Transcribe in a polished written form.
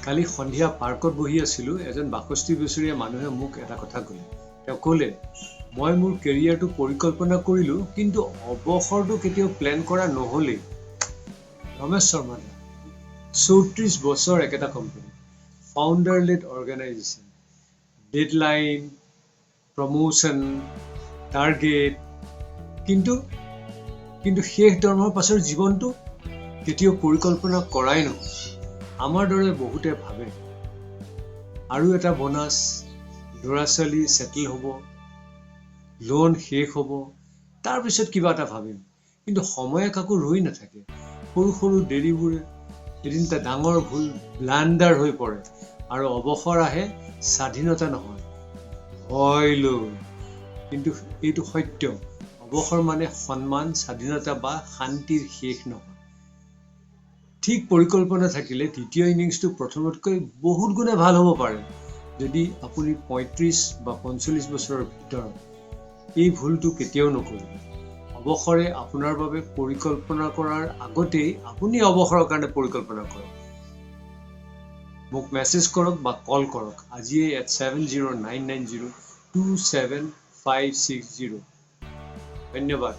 কালি সন্ধিয়া পাৰ্কত বহি আছিলোঁ। এজন ৬২ বছৰীয়া মানুহে মোক এটা কথা ক'লে। তেওঁ ক'লে, মই মোৰ কেৰিয়াৰটো পৰিকল্পনা কৰিলোঁ, কিন্তু অৱসৰটো কেতিয়াও প্লেন কৰা নহ'লেই। ৰমেশ শৰ্মা দা, ৩৪ বছৰ একেটা company, founder led organisation, deadline, promotion, target, কিন্তু শেষ দৰমহাৰ পাছৰ জীৱনটো কেতিয়াও পৰিকল্পনা কৰাই নহয়। আমাৰ দৰে বহুতে ভাবে আৰু এটা বোনাছ, ল'ৰা-ছোৱালী ছেটেল হ'ব, লোন শেষ হ'ব, তাৰপিছত কিবা এটা ভাবিম। কিন্তু সময়ে কাকো ৰৈ নাথাকে। সৰু সৰু দেৰিবোৰে এদিন এটা ডাঙৰ ভুল ব্লাণ্ডাৰ হৈ পৰে আৰু অৱসৰ আহে স্বাধীনতা নহয়, ভয় লৈ। কিন্তু এইটো সত্য, অৱসৰ মানে সন্মান, স্বাধীনতা বা শান্তিৰ শেষ নহয়। ঠিক পৰিকল্পনা থাকিলে দ্বিতীয় ইনিংছটো প্ৰথমতকৈ বহুত গুণে ভাল হ'ব পাৰে। যদি আপুনি ৩৫ বা ৪৫ বছৰৰ ভিতৰত এই ভুলটো কেতিয়াও নকৰিব। অৱসৰে আপোনাৰ বাবে পৰিকল্পনা কৰাৰ আগতেই আপুনি অৱসৰৰ কাৰণে পৰিকল্পনা কৰক। মোক মেছেজ কৰক বা কল কৰক আজিয়ে at 7099902756 ধন্যবাদ।